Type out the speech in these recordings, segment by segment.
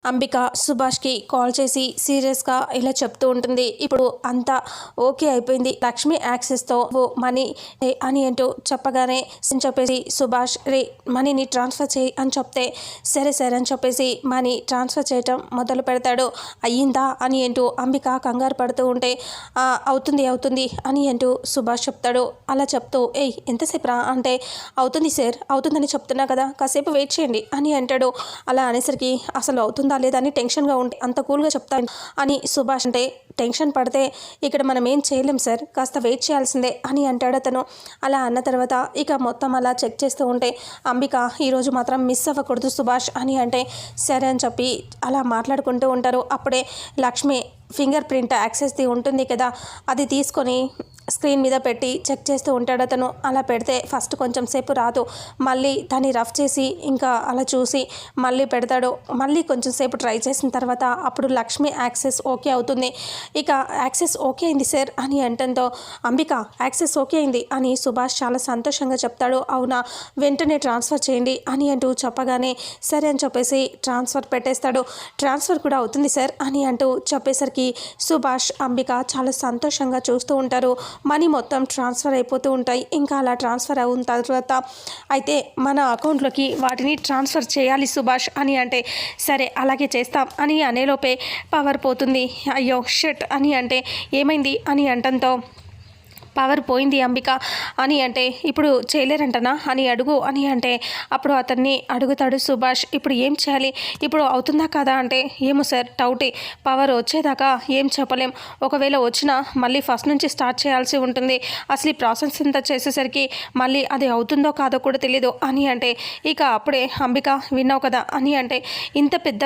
Ambika సుభాష్కి call చేసి సీరియస్గా ఇలా చెప్తూ ఉంటుంది. ఇప్పుడు అంతా ఓకే అయిపోయింది, లక్ష్మి యాక్సెస్తో మనీ అని అంటూ చెప్పగానే చెప్పేసి సుభాష్ రే మనీని ట్రాన్స్ఫర్ చేయి అని చెప్తే సరే సరే అని చెప్పేసి మనీ ట్రాన్స్ఫర్ చేయటం మొదలు పెడతాడు. అయ్యిందా అని అంటూ అంబిక కంగారు పడుతూ ఉంటే అవుతుంది అవుతుంది అని అంటూ సుభాష్ చెప్తాడు. అలా చెప్తూ ఎంతసేపు రా అంటే అవుతుంది సార్ అవుతుందని చెప్తున్నా కదా, కాసేపు వెయిట్ చేయండి అని అంటాడు. అలా అనేసరికి అసలు అవుతుందా లేదని టెన్షన్గా ఉంటే అంత కూల్గా చెప్తాను అని సుభాష్ అంటే టెన్షన్ పడితే ఇక్కడ మనం ఏం చేయలేం సార్, కాస్త వెయిట్ చేయాల్సిందే అని అంటాడు అతను. అలా అన్న తర్వాత ఇక మొత్తం అలా చెక్ చేస్తూ ఉంటే అంబిక ఈరోజు మాత్రం మిస్ అవ్వకూడదు సుభాష్ అని అంటే సరే అని చెప్పి అలా మాట్లాడుకుంటూ ఉంటారు. అప్పుడే లక్ష్మి ఫింగర్ ప్రింట్ యాక్సెస్ది ఉంటుంది కదా, అది తీసుకొని స్క్రీన్ మీద పెట్టి చెక్ చేస్తూ ఉంటాడు అతను. అలా పెడితే ఫస్ట్ కొంచెం సేపు రాదు, మళ్ళీ దాన్ని రఫ్ చేసి ఇంకా అలా చూసి మళ్ళీ పెడతాడు. మళ్ళీ కొంచెం సేపు ట్రై చేసిన తర్వాత అప్పుడు లక్ష్మి యాక్సెస్ ఓకే అవుతుంది. ఇక యాక్సెస్ ఓకే అయింది సార్ అని అంటంతో అంబిక యాక్సెస్ ఓకే అయింది అని సుభాష్ చాలా సంతోషంగా చెప్తాడు. అవునా, వెంటనే ట్రాన్స్ఫర్ చేయండి అని అంటూ చెప్పగానే సరే అని చెప్పేసి ట్రాన్స్ఫర్ పెట్టేస్తాడు. ట్రాన్స్ఫర్ కూడా అవుతుంది సార్ అని అంటూ చెప్పేసరికి సుభాష్ అంబిక చాలా సంతోషంగా చూస్తూ ఉంటారు. మనీ మొత్తం ట్రాన్స్ఫర్ అయిపోతూ ఉంటాయి. ఇంకా అలా ట్రాన్స్ఫర్ అయిన తర్వాత అయితే మన అకౌంట్లోకి వాటిని ట్రాన్స్ఫర్ చేయాలి సుభాష్ అని అంటే సరే అలాగే చేస్తాం అని అనేలోపే పవర్ పోతుంది. అయ్యో షట్ అని అంటే ఏమైంది అని అంటంతో పవర్ పోయింది అంబిక అని అంటే ఇప్పుడు చేయలేరంటనా అని అడుగు అని అంటే అప్పుడు అతన్ని అడుగుతాడు సుభాష్. ఇప్పుడు ఏం చేయాలి, ఇప్పుడు అవుతుందా కదా అంటే ఏమో సార్ డౌటే, పవర్ వచ్చేదాకా ఏం చెప్పలేం, ఒకవేళ వచ్చినా మళ్ళీ ఫస్ట్ నుంచి స్టార్ట్ చేయాల్సి ఉంటుంది, అసలు ఈ ప్రాసెస్ అంతా చేసేసరికి మళ్ళీ అది అవుతుందో కాదో కూడా తెలీదు అని అంటే ఇక అప్పుడే అంబిక విన్నావు కదా అని అంటే ఇంత పెద్ద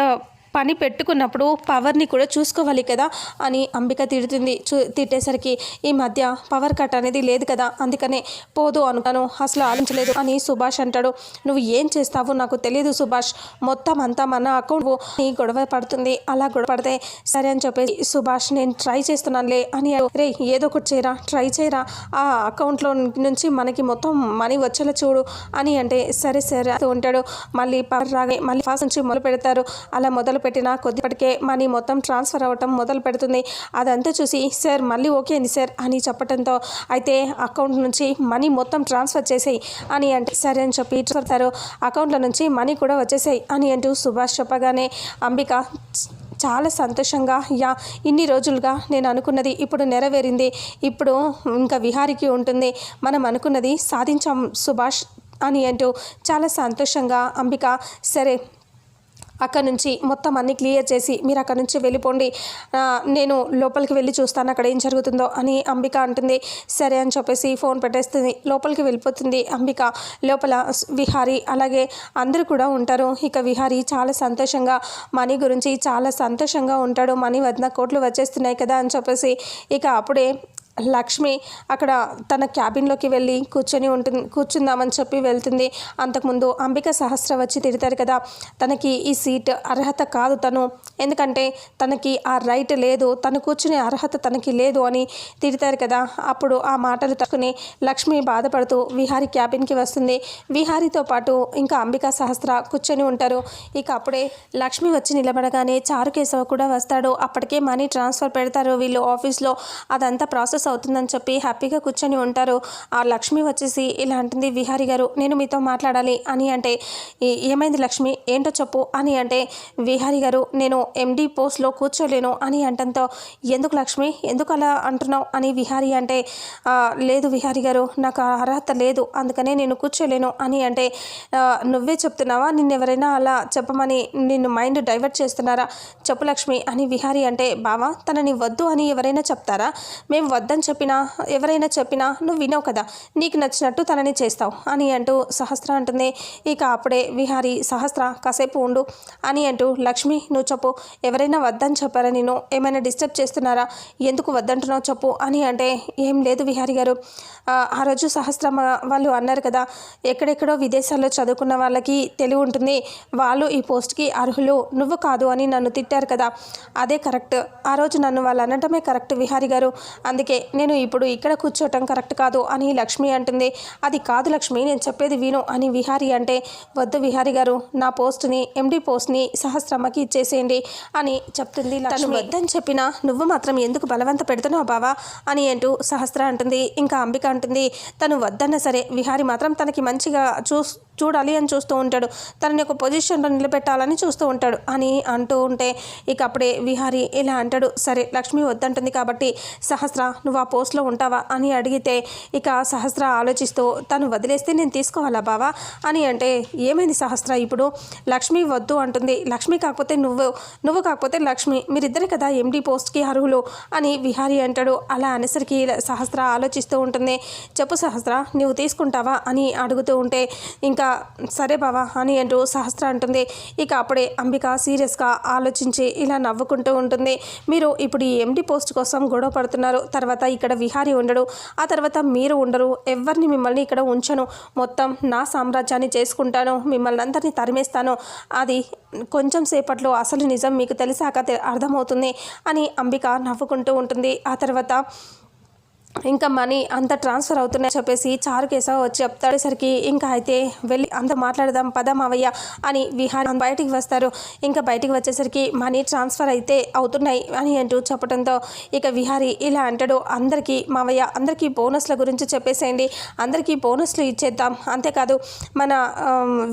పని పెట్టుకున్నప్పుడు పవర్ని కూడా చూసుకోవాలి కదా అని అంబిక తిడుతుంది. తిట్టేసరికి ఈ మధ్య పవర్ కట్ అనేది లేదు కదా, అందుకనే పోదు అనుకున్నాను, అసలు ఆలోచించలేదు అని సుభాష్ అంటాడు. నువ్వు ఏం చేస్తావో నాకు తెలియదు సుభాష్, మొత్తం అంతా మన అకౌంట్ నీ గొడవ పడుతుంది, అలా గొడవ పడితే సరే అని చెప్పేసి సుభాష్ నేను ట్రై చేస్తున్నానులే అని రే ఏదో ఒకటి చేయరా ట్రై చేయరా, ఆ అకౌంట్లో నుంచి మనకి మొత్తం మనీ వచ్చేలా చూడు అని అంటే సరే సరే ఉంటాడు. మళ్ళీ పవర్ రాగా మళ్ళీ ఫస్ట్ నుంచి మొదలు పెడతారు. అలా మొదలు పెట్టిన కొద్దిపటికే మనీ మొత్తం ట్రాన్స్ఫర్ అవ్వటం మొదలు పెడుతుంది. అదంతా చూసి సార్ మళ్ళీ ఓకే అండి సార్ అని చెప్పడంతో అయితే అకౌంట్ నుంచి మనీ మొత్తం ట్రాన్స్ఫర్ చేసేయి అని అంటే సరే అని చెప్పి చెప్తారు. అకౌంట్లో నుంచి మనీ కూడా వచ్చేసాయి అని అంటూ సుభాష్ చెప్పగానే అంబిక చాలా సంతోషంగా ఇన్ని రోజులుగా నేను అనుకున్నది ఇప్పుడు నెరవేరింది, ఇప్పుడు ఇంకా విహారికి ఉంటుంది, మనం అనుకున్నది సాధించాం సుభాష్ అని అంటూ చాలా సంతోషంగా అంబిక సరే అక్కడ నుంచి మొత్తం అన్నీ క్లియర్ చేసి మీరు అక్కడ నుంచి వెళ్ళిపోండి, నేను లోపలికి వెళ్ళి చూస్తాను అక్కడ ఏం జరుగుతుందో అని అంబిక అంటుంది. సరే అని చెప్పేసి ఫోన్ పెట్టేస్తుంది, లోపలికి వెళ్ళిపోతుంది అంబిక. లోపల విహారీ అలాగే అందరూ కూడా ఉంటారు. ఇక విహారీ చాలా సంతోషంగా మనీ గురించి చాలా సంతోషంగా ఉంటాడు. మనీ 100 కోట్లు వచ్చేస్తున్నాయి కదా అని చెప్పేసి ఇక అప్పుడే లక్ష్మి అక్కడ తన క్యాబిన్లోకి వెళ్ళి కూర్చుందామని చెప్పి వెళ్తుంది. అంతకుముందు అంబిక సహస్ర వచ్చి తిడతారు కదా, తనకి ఈ సీట్ అర్హత కాదు తను, ఎందుకంటే తనకి ఆ రైట్ లేదు, తను కూర్చునే అర్హత తనకి లేదు అని తిడతారు కదా. అప్పుడు ఆ మాటలు తక్కుని లక్ష్మి బాధపడుతూ విహారీ క్యాబిన్కి వస్తుంది. విహారీతో పాటు ఇంకా అంబిక సహస్ర కూర్చొని ఉంటారు. ఇక అప్పుడే లక్ష్మి వచ్చి నిలబడగానే చారుకేశవ కూడా వస్తాడు. అప్పటికే మనీ ట్రాన్స్ఫర్ పెడతారు వీళ్ళు ఆఫీస్లో, అదంతా ప్రాసెస్ అవుతుందని చెప్పి హ్యాపీగా కూర్చొని ఉంటారు. ఆ లక్ష్మి వచ్చేసి ఇలా అంటుంది, విహారీ గారు నేను మీతో మాట్లాడాలి అని అంటే ఏమైంది లక్ష్మి ఏంటో చెప్పు అని అంటే విహారీ గారు నేను ఎండి పోస్ట్లో కూర్చోలేను అని అంటంతో ఎందుకు లక్ష్మి ఎందుకు అలా అంటున్నావు అని విహారీ అంటే లేదు విహారీ గారు నాకు అర్హత లేదు అందుకనే నేను కూర్చోలేను అని అంటే నువ్వే చెప్తున్నావా, నిన్నెవరైనా అలా చెప్పమని నిన్ను మైండ్ డైవర్ట్ చేస్తున్నారా, చెప్పు లక్ష్మి అని విహారీ అంటే బావా తనని వద్దు అని ఎవరైనా చెప్తారా, మేము వద్దని చెప్పినా ఎవరైనా చెప్పినా నువ్వు వినవు కదా, నీకు నచ్చినట్టు తనని చేస్తావు అని అంటూ సహస్ర అంటుంది. ఇక అప్పుడే విహారీ సహస్ర కాసేపు ఉండు అని అంటూ లక్ష్మి నువ్వు చెప్పు, ఎవరైనా వద్దని చెప్పారా, నేను ఏమైనా డిస్టర్బ్ చేస్తున్నారా, ఎందుకు వద్దంటున్నావు చెప్పు అని అంటే ఏం లేదు విహారీ గారు, ఆ రోజు సహస్ర వాళ్ళు అన్నారు కదా ఎక్కడెక్కడో విదేశాల్లో చదువుకున్న వాళ్ళకి తెలివి ఉంటుంది, వాళ్ళు ఈ పోస్ట్కి అర్హులు నువ్వు కాదు అని నన్ను తిట్టారు కదా, అదే కరెక్ట్, ఆ రోజు నన్ను వాళ్ళు అనటమే కరెక్ట్ విహారీ గారు, అందుకే నేను ఇప్పుడు ఇక్కడ కూర్చోవటం కరెక్ట్ కాదు అని లక్ష్మి అంటుంది. అది కాదు లక్ష్మి, నేను చెప్పేది విను అని విహారీ అంటే, వద్దు విహారీ గారు, నా పోస్ట్ని ఎండి పోస్ట్ని సహస్రమ్మకి ఇచ్చేసేయండి అని చెప్తుంది. తను వద్దని చెప్పినా నువ్వు మాత్రం ఎందుకు బలవంత పెడుతున్నావు బావా అని అంటూ సహస్ర అంటుంది. ఇంకా అంబిక అంటుంది, తను వద్దన్నా సరే విహారీ మాత్రం తనకి మంచిగా చూడాలి అని చూస్తూ ఉంటాడు, తనని ఒక పొజిషన్లో నిలబెట్టాలని చూస్తూ ఉంటాడు అని అంటూ ఉంటే ఇక అప్పుడే విహారీ ఇలా అంటాడు, సరే లక్ష్మి వద్దంటుంది కాబట్టి సహస్ర నువ్వు ఆ పోస్ట్లో ఉంటావా అని అడిగితే ఇక సహస్ర ఆలోచిస్తూ తను వదిలేస్తే నేను తీసుకోవాలా బావా అని అంటే, ఏమైంది సహస్ర ఇప్పుడు లక్ష్మి వద్దు అంటుంది, లక్ష్మి కాకపోతే నువ్వు కాకపోతే లక్ష్మి, మీరిద్దరే కదా ఎండి పోస్ట్కి అర్హులు అని విహారీ అంటాడు. అలా అనేసరికి సహస్ర ఆలోచిస్తూ ఉంటుంది. చెప్పు సహస్ర, నువ్వు తీసుకుంటావా అని అడుగుతూ ఉంటే ఇంకా సరే బావా అని అంటూ సహస్ర అంటుంది. ఇక అప్పుడే అంబిక సీరియస్గా ఆలోచించి ఇలా నవ్వుకుంటూ ఉంటుంది. మీరు ఇప్పుడు ఈ ఎండి పోస్ట్ కోసం గొడవ పడుతున్నారు, తర్వాత ఇక్కడ విహారీ ఉండడు, ఆ తర్వాత మీరు ఉండరు, ఎవరిని మిమ్మల్ని ఇక్కడ ఉంచను, మొత్తం నా సామ్రాజ్యాన్ని చేసుకుంటాను, మిమ్మల్ని అందరినీ తరిమేస్తాను, అది కొంచెం సేపట్లో అసలు నిజం మీకు తెలిసాక అర్థమవుతుంది అని అంబిక నవ్వుకుంటూ ఉంటుంది. ఆ తర్వాత ఇంకా మనీ అంత ట్రాన్స్ఫర్ అవుతున్నాయని చెప్పేసి చారుకేశవ వచ్చి చెప్తాడేసరికి ఇంకా అయితే వెళ్ళి అందరూ మాట్లాడదాం పద మావయ్య అని విహారీ బయటికి వస్తారు. ఇంకా బయటికి వచ్చేసరికి మనీ ట్రాన్స్ఫర్ అయితే అవుతున్నాయి అని అంటూ చెప్పడంతో ఇక విహారీ ఇలా అంటాడు, అందరికీ మావయ్య అందరికీ బోనస్ల గురించి చెప్పేసేయండి, అందరికీ బోనస్లు ఇచ్చేద్దాం, అంతేకాదు మన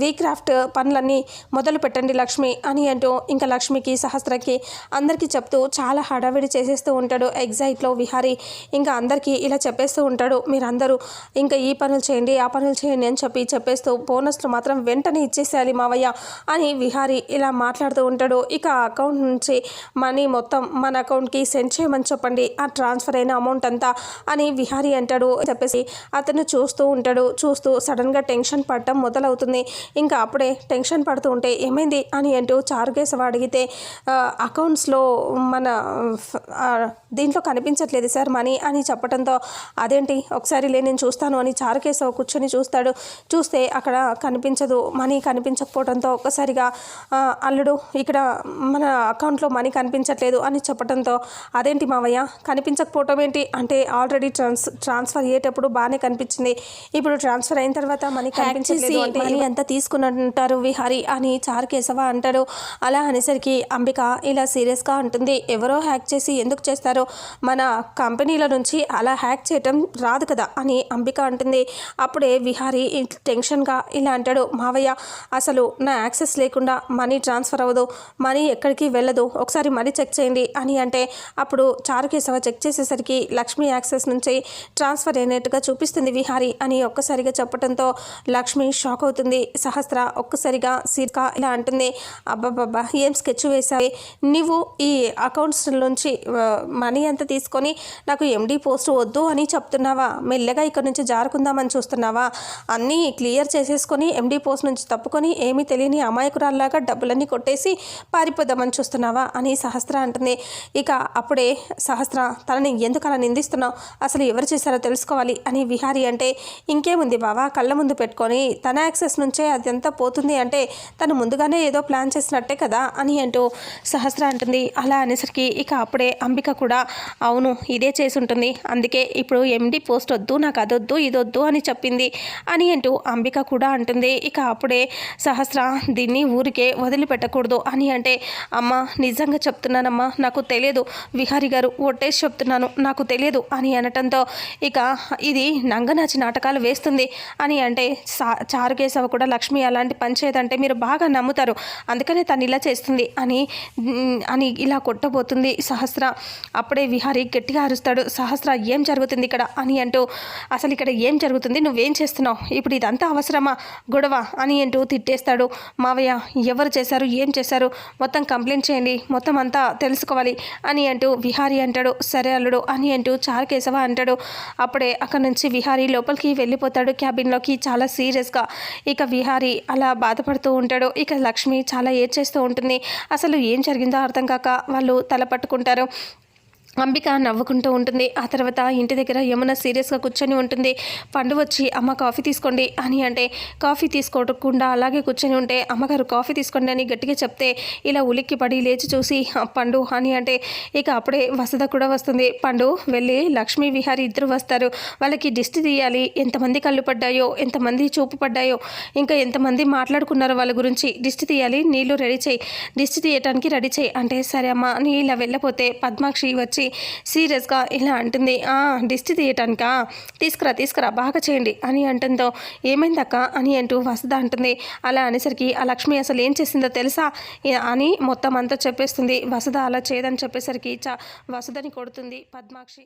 వీక్రాఫ్ట్ పనులన్నీ మొదలు పెట్టండి లక్ష్మి అని అంటూ ఇంకా లక్ష్మికి సహస్రకి అందరికీ చెప్తూ చాలా హడావిడి చేసేస్తూ ఉంటాడు. ఎగ్జైట్లో విహారీ ఇంకా అందరికీ ఇలా చెప్పేస్తూ ఉంటాడు, మీరందరూ ఇంకా ఈ పనులు చేయండి ఆ పనులు చేయండి అని చెప్పేస్తూ బోనస్లు మాత్రం వెంటనే ఇచ్చేసేయాలి మావయ్య అని విహారీ ఇలా మాట్లాడుతూ ఉంటాడు. ఇక అకౌంట్ నుంచి మనీ మొత్తం మన అకౌంట్కి సెండ్ చేయమని చెప్పండి, ఆ ట్రాన్స్ఫర్ అయిన అమౌంట్ అంతా అని విహారీ అంటాడు. చెప్పేసి అతను చూస్తూ ఉంటాడు. చూస్తూ సడన్గా టెన్షన్ పడటం మొదలవుతుంది. ఇంకా అప్పుడే టెన్షన్ పడుతూ ఉంటే ఏమైంది అని అంటూ చారుకేశవ అడిగితే అకౌంట్స్లో మన దీంట్లో కనిపించట్లేదు సార్ మనీ అని చెప్పడంతో, అదేంటి ఒకసారి నేను చూస్తాను అని చారుకేశవ కూర్చొని చూస్తాడు. చూస్తే అక్కడ కనిపించదు, మనీ కనిపించకపోవడంతో ఒక్కసారిగా అల్లుడు ఇక్కడ మన అకౌంట్లో మనీ కనిపించట్లేదు అని చెప్పడంతో, అదేంటి మావయ్య కనిపించకపోవటం ఏంటి అంటే, ఆల్రెడీ ట్రాన్స్ఫర్ అయ్యేటప్పుడు బాగానే కనిపించింది, ఇప్పుడు ట్రాన్స్ఫర్ అయిన తర్వాత మనీ కనిపించట్లేదు అంటే మనీ అంతా తీసుకున్నట్టారు విహారీ అని చారుకేశవ అంటాడు. అలా అనేసరికి అంబిక ఇలా సీరియస్గా అంటుంది, ఎవరో హ్యాక్ చేసి ఎందుకు చేస్తారో, మన కంపెనీల నుంచి అలా హ్యాక్ చేయటం రాదు కదా అని అంబిక అంటుంది. అప్పుడే విహారీ టెన్షన్గా ఇలా అంటాడు, మావయ్య అసలు నా యాక్సెస్ లేకుండా మనీ ట్రాన్స్ఫర్ అవ్వదు, మనీ ఎక్కడికి వెళ్ళదు, ఒకసారి మనీ చెక్ చేయండి అని అంటే అప్పుడు చారుకేశవ చెక్ చేసేసరికి లక్ష్మి యాక్సెస్ నుంచి ట్రాన్స్ఫర్ అయినట్టుగా చూపిస్తుంది విహారీ అని ఒక్కసారిగా చెప్పడంతో లక్ష్మి షాక్ అవుతుంది. సహస్ర ఒక్కసారిగా సీర్కా ఇలా అంటుంది, అబ్బాబ్బా ఏం స్కెచ్ వేసావే, నువ్వు ఈ అకౌంట్స్ నుంచి మనీ అంతా తీసుకొని నాకు ఎండి పోస్ట్ వద్దు అని చెప్తున్నావా, మెల్లగా ఇక్కడ నుంచి జారుకుందామని చూస్తున్నావా, అన్నీ క్లియర్ చేసేసుకొని ఎండి పోస్ట్ నుంచి తప్పుకొని ఏమీ తెలియని అమాయకురాల్లాగా డబ్బులన్నీ కొట్టేసి పారిపోదామని చూస్తున్నావా అని సహస్ర అంటుంది. ఇక అప్పుడే సహస్ర, తనని ఎందుకు అలా నిందిస్తున్నావు, అసలు ఎవరు చేశారో తెలుసుకోవాలి అని విహారీ అంటే, ఇంకేముంది బావా కళ్ళ ముందు పెట్టుకొని తన యాక్సెస్ నుంచే అదంతా పోతుంది అంటే తను ముందుగానే ఏదో ప్లాన్ చేసినట్టే కదా అని అంటూ సహస్ర అంటుంది. అలా అనేసరికి ఇక అప్పుడే అంబిక కూడా అవును ఇదే చేసి ఉంటుంది, అందుకే ఇప్పుడు ఎండి పోస్ట్ వద్దు, నాకు అదొద్దు ఇదొద్దు అని చెప్పింది అని అంటూ అంబిక కూడా అంటుంది. ఇక అప్పుడే సహస్ర దీన్ని ఊరికే వదిలిపెట్టకూడదు అని అంటే, అమ్మ నిజంగా చెప్తున్నానమ్మా నాకు తెలియదు విహారీ గారు, ఒట్టేసి చెప్తున్నాను నాకు తెలియదు అని అనటంతో ఇక ఇది నంగనాచి నాటకాలు వేస్తుంది అని అంటే, చారుకేశవ కూడా లక్ష్మి అలాంటి పని చేయదంటే మీరు బాగా నమ్ముతారు, అందుకనే తను ఇలా చేస్తుంది అని ఇలా కొట్టబోతుంది సహస్ర. అప్పుడే విహారీ గట్టిగా అరుస్తాడు, సహస్ర ఏం జరుగుతుంది ఇక్కడ అని అంటూ, అసలు ఇక్కడ ఏం జరుగుతుంది, నువ్వేం చేస్తున్నావు, ఇప్పుడు ఇదంతా అవసరమా గొడవ అని అంటూ తిట్టేస్తాడు. మావయ్య ఎవరు చేశారు ఏం చేశారు మొత్తం కంప్లైంట్ చేయండి, మొత్తం అంతా తెలుసుకోవాలి అని అంటూ విహారీ అంటాడు. సరే అల్లుడు అని అంటూ చారుకేశవ అంటాడు. అప్పుడే అక్కడ నుంచి విహారీ లోపలికి వెళ్ళిపోతాడు క్యాబిన్లోకి చాలా సీరియస్గా. ఇక విహారీ అలా బాధపడుతూ ఉంటాడు. ఇక లక్ష్మి చాలా ఏడ్చేస్తూ ఉంటుంది. అసలు ఏం జరిగిందో అర్థం కాక వాళ్ళు తల పట్టుకుంటారు. అంబిక నవ్వుకుంటూ ఉంటుంది. ఆ తర్వాత ఇంటి దగ్గర యమున సీరియస్గా కూర్చొని ఉంటుంది. పండు వచ్చి అమ్మ కాఫీ తీసుకోండి అని అంటే కాఫీ తీసుకోకుండా అలాగే కూర్చొని ఉంటే అమ్మగారు కాఫీ తీసుకోండి అని గట్టిగా చెప్తే ఇలా ఉలిక్కి పడి లేచి చూసి పండు అని అంటే ఇక అప్పుడే వసుధ కూడా వస్తుంది. పండు వెళ్ళి లక్ష్మీ విహారీ ఇద్దరు వస్తారు, వాళ్ళకి దిష్టి తీయాలి, ఎంతమంది కళ్ళు పడ్డాయో ఎంతమంది చూపు పడ్డాయో ఇంకా ఎంతమంది మాట్లాడుకున్నారో వాళ్ళ గురించి దిష్టి తీయాలి, నీళ్ళు రెడీ చేయి, దిష్టి తీయటానికి రెడీ చేయి అంటే సరే అమ్మ అని ఇలా వెళ్ళపోతే పద్మాక్షి వచ్చి సీరియస్గా ఇలా అంటుంది. దిష్టి తీయటానికా, తీసుకురా బాగా చేయండి అని అంటుందో ఏమైందక్క అని అంటూ వసుధ అంటుంది. అలా అనేసరికి ఆ లక్ష్మి అసలు ఏం చేసిందో తెలుసా అని మొత్తం అంతా చెప్పేస్తుంది. వసుధ అలా చేయదని చెప్పేసరికి వసుధని కొడుతుంది పద్మాక్షి.